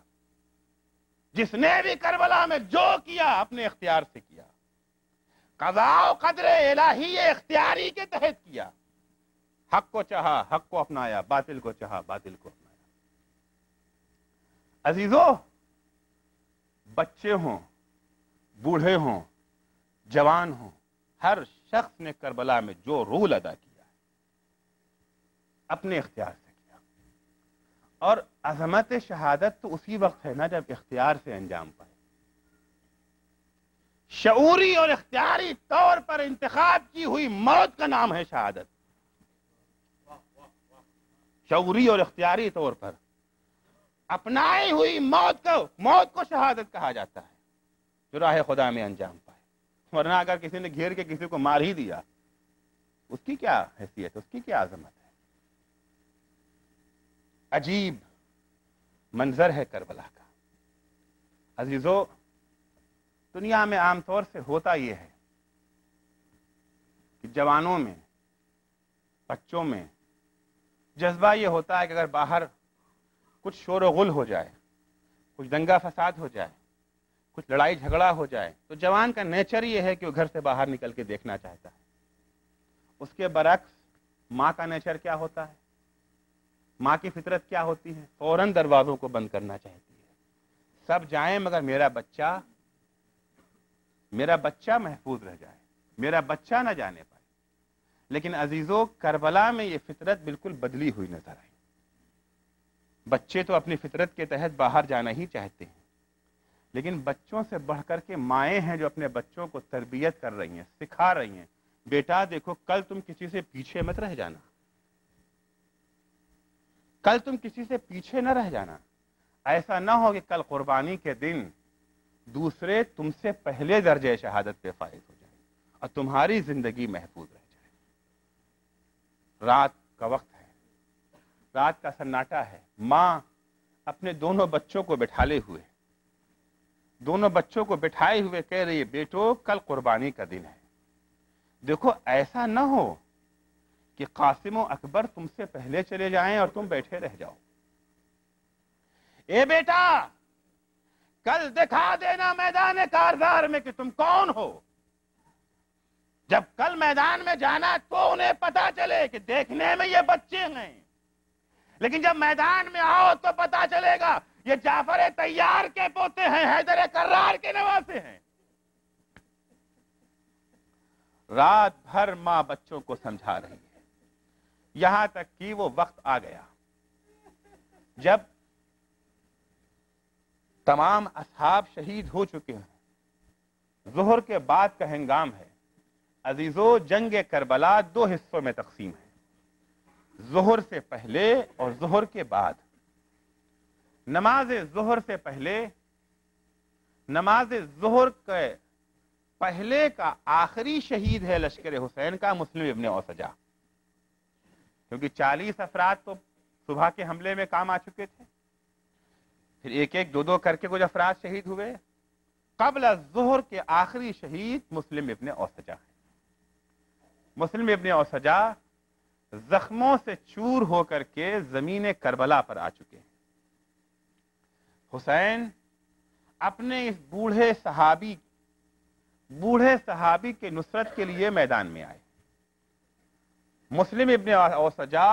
جس نے بھی کربلا میں جو کیا اپنے اختیار سے کیا. قضاء و قدر الہی اختیاری کے تحت کیا. حق کو چاہا حق کو اپنایا، باطل کو چاہا باطل کو اپنایا. عزیزو، بچے ہوں، بوڑھے ہوں، جوان ہوں، ہر شخص نے کربلا میں جو رول ادا کیا ہے اپنے اختیار سے کیا. اور عظمت شہادت تو اسی وقت ہے نا جب اختیار سے انجام پائے. شعوری اور اختیاری طور پر انتخاب کی ہوئی موت کا نام ہے شہادت. شعوری اور اختیاری طور پر اپنائی ہوئی موت کو شہادت کہا جاتا ہے جو راہ خدا میں انجام پائے. ورنہ اگر کسی نے گھیر کے کسی کو مار ہی دیا اس کی کیا حیثیت ہے, اس کی کیا عظمت ہے. عجیب منظر ہے کربلا کا. عزیزو, دنیا میں عام طور سے ہوتا یہ ہے کہ جوانوں میں, بچوں میں جذبہ یہ ہوتا ہے کہ اگر باہر کچھ شور و غل ہو جائے, کچھ دنگا فساد ہو جائے, کچھ لڑائی جھگڑا ہو جائے تو جوان کا نیچر یہ ہے کہ وہ گھر سے باہر نکل کے دیکھنا چاہتا ہے. اس کے برعکس ماں کا نیچر کیا ہوتا ہے, ماں کی فطرت کیا ہوتی ہے, فوراً دروازوں کو بند کرنا چاہتی ہے. سب جائیں مگر میرا بچہ محفوظ رہ جائے, میرا بچہ نہ جانے پائے. لیکن عزیزو, کربلا میں یہ فطرت بالکل بدلی ہوئی نظر آئی. بچے تو اپنی فطرت کے تحت باہر جانا ہی چاہتے ہیں, لیکن بچوں سے بڑھ کر کے مائیں ہیں جو اپنے بچوں کو تربیت کر رہی ہیں, سکھا رہی ہیں, بیٹا دیکھو کل تم کسی سے پیچھے مت رہ جانا, کل تم کسی سے پیچھے نہ رہ جانا. ایسا نہ ہو کہ کل قربانی کے دن دوسرے تم سے پہلے درجے شہادت پہ فائز ہو جائیں اور تمہاری زندگی محفوظ رہ جائے. رات کا وقت ہے, رات کا سناٹا ہے. ماں اپنے دونوں بچوں کو بٹھائے ہوئے کہہ رہی ہے, بیٹو کل قربانی کا دن ہے. دیکھو ایسا نہ ہو کہ قاسم و اکبر تم سے پہلے چلے جائیں اور تم بیٹھے رہ جاؤ. اے بیٹا, کل دکھا دینا میدان کارزار میں کہ تم کون ہو. جب کل میدان میں جانا تو انہیں پتا چلے کہ دیکھنے میں یہ بچے ہیں, لیکن جب میدان میں آؤ تو پتا چلے گا یہ جعفر طیار کے پوتے ہیں, حیدر کرار کے نواسے ہیں. رات بھر ماں بچوں کو سمجھا رہی ہے, یہاں تک کہ وہ وقت آ گیا جب تمام اصحاب شہید ہو چکے ہیں. ظہر کے بعد کا ہنگام ہے. عزیزو, جنگ کربلا 2 حصوں میں تقسیم ہے, ظہر سے پہلے اور ظہر کے بعد. نماز ظہر سے پہلے, نماز ظہر کے پہلے کا آخری شہید ہے لشکر حسین کا مسلم ابن اوسجا, کیونکہ 40 افراد تو صبح کے حملے میں کام آ چکے تھے, پھر ایک ایک دو دو کر کے کچھ افراد شہید ہوئے. قبل الظہر کے آخری شہید مسلم ابن اوسجا ہے. مسلم ابن اوسجا زخموں سے چور ہو کر کے زمین کربلا پر آ چکے ہیں. حسین اپنے اس بوڑھے صحابی کے نصرت کے لیے میدان میں آئے. مسلم ابن اوسجا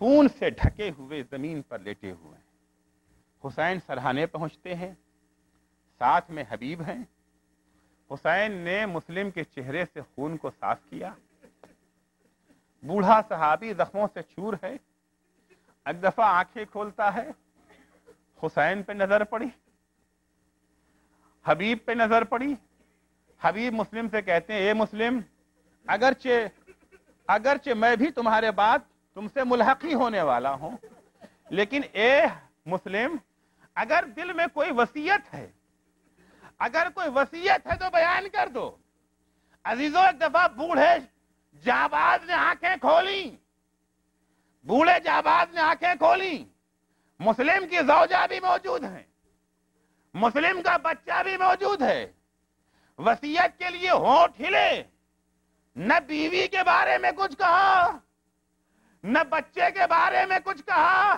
خون سے ڈھکے ہوئے زمین پر لیٹے ہوئے ہیں. حسین سرہانے پہنچتے ہیں, ساتھ میں حبیب ہیں. حسین نے مسلم کے چہرے سے خون کو صاف کیا. بوڑھا صحابی زخموں سے چور ہے, ایک دفعہ آنکھیں کھولتا ہے, حسین پہ نظر پڑی, حبیب پہ نظر پڑی. حبیب مسلم سے کہتے ہیں, اے مسلم, اگرچہ میں بھی تمہارے بعد تم سے ملحق ہی ہونے والا ہوں, لیکن اے مسلم, اگر دل میں کوئی وصیت ہے, اگر کوئی وصیت ہے تو بیان کر دو. عزیزو, ایک دفعہ بوڑھے جانباز نے آنکھیں کھولی. مسلم کی زوجہ بھی موجود ہیں, مسلم کا بچہ بھی موجود ہے. وصیت کے لیے ہونٹ ہلے, نہ بیوی کے بارے میں کچھ کہا, نہ بچے کے بارے میں کچھ کہا.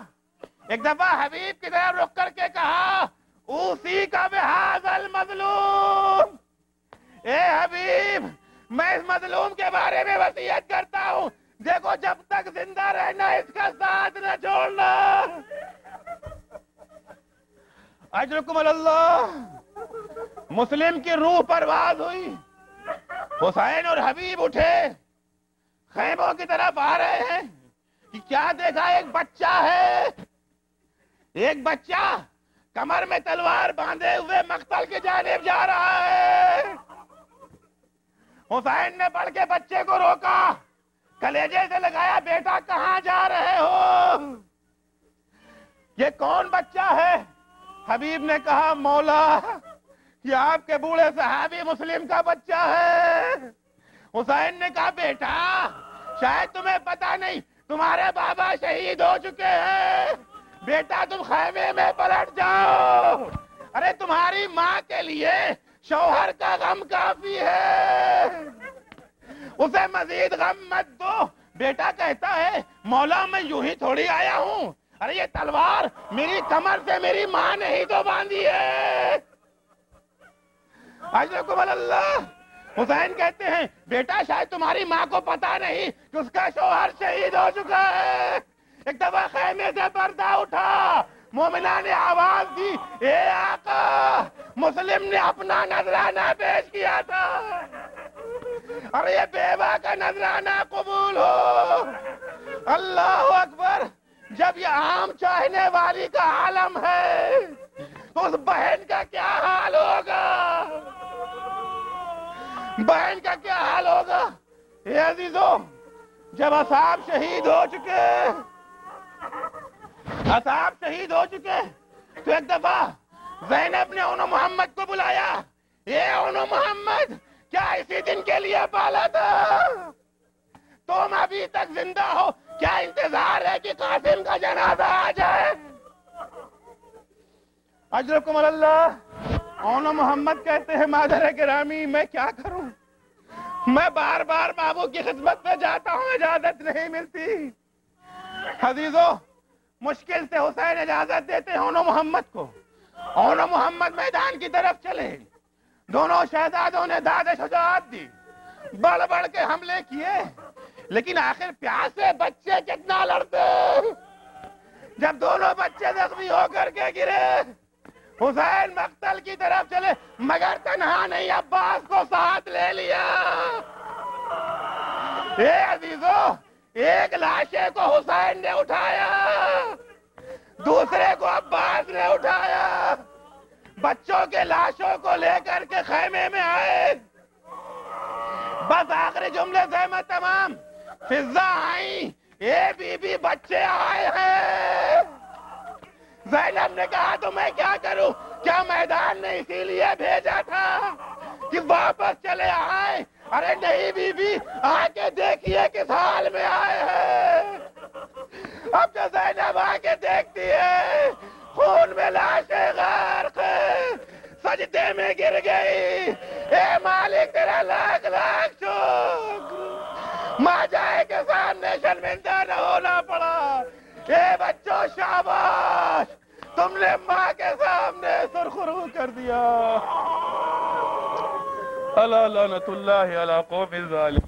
ایک دفعہ حبیب کی طرف رک کر کے کہا, اوسی کا بہذا المظلوم, اے حبیب, میں اس مظلوم کے بارے میں وصیت کرتا ہوں, دیکھو جب تک زندہ رہنا اس کا ساتھ نہ چھوڑنا. اجرکم اللہ. مسلم کی روح پرواز ہوئی. حسین اور حبیب اٹھے, خیموں کی طرف آ رہے ہیں. کہ کیا دیکھا؟ ایک بچہ ہے، ایک بچہ کمر میں تلوار باندھے ہوئے مقتل کی جانب جا رہا ہے۔ حسین نے بڑھ کے بچے کو روکا، کلیجے سے لگایا، بیٹا کہاں جا رہے ہو؟ یہ کون بچہ ہے؟ حبیب نے کہا مولا یہ آپ کے بوڑھے صحابی مسلم کا بچہ ہے۔ حسین نے کہا بیٹا شاید تمہیں پتہ نہیں تمہارے بابا شہید ہو چکے ہیں، بیٹا تم خیمے میں پلٹ جاؤ، ارے تمہاری ماں کے لیے شوہر کا غم کافی ہے، اسے مزید غم مت دو۔ بیٹا کہتا ہے مولا میں یوں ہی تھوڑی آیا ہوں، ارے یہ تلوار میری کمر سے میری ماں نے ہی تو باندھی ہے۔ اجرکم اللہ۔ حسین کہتے ہیں بیٹا شاید تمہاری ماں کو پتا نہیں کہ اس کا شوہر شہید ہو چکا ہے۔ ایک دفعہ خیمے سے پردہ اٹھا، مومنہ نے آواز دی اے آقا، مسلم نے اپنا نذرانہ پیش کیا تھا، اور یہ بیوہ کا نذرانہ قبول ہو۔ اللہ اکبر۔ جب یہ عام چاہنے والی کا عالم ہے تو اس بہن کا کیا حال ہوگا؟ بہن کا کیا حال ہوگا؟ اے عزیزو، جب اصحاب شہید ہو چکے، اصحاب شہید ہو چکے تو ایک دفعہ زینب نے انو محمد کو بلایا، اے انو محمد کیا اسی دن کے لیے پالا تھا؟ تم ابھی تک زندہ ہو، کیا انتظار ہے کہ قاسم کا جنازہ آ جائے؟ اجرکم اللہ۔ انو محمد کہتے ہیں مادر گرامی میں کیا کروں، میں بار بار بابو کی خدمت میں جاتا ہوں، اجازت نہیں ملتی۔ عزیزو مشکل سے حسین اجازت دیتے ہیں انو محمد کو، انو محمد میدان کی طرف چلے، دونوں شہزادوں نے داد شجاعت دی، بڑھ بڑھ کے حملے کیے، لیکن آخر پیاسے بچے کتنا لڑتے۔ جب دونوں بچے زخمی ہو کر کے گرے، حسین مقتل کی طرف چلے، مگر تنہا نہیں، عباس کو ساتھ لے لیا۔ اے عزیزو، ایک لاشے کو حسین نے اٹھایا، دوسرے کو عباس نے اٹھایا، بچوں کے لاشوں کو لے کر کے خیمے میں آئے۔ بس آخری جملے سے میں تمام، فضا آئیں، اے بی بی بچے آئے ہیں۔ زینب نے کہا تو میں کیا کروں، کیا میدان نے اسی لیے بھیجا تھا کہ واپس چلے آئے؟ ارے نہیں بی بی، آ کے دیکھیے کس حال میں آئے ہیں۔ اب جو زینب آ کے دیکھتی ہے، خون میں لاشیں غرق، سجدے میں گر گئی، اے مالک تیرا لاکھ لاکھ شکر، ماں جائے کے سامنے شرمندہ نہ ہونا پڑا۔ اے بچوں شاباش، تم نے ماں کے سامنے سرخرو کر دیا۔ الا لعنت اللہ علی قوم الظالمین۔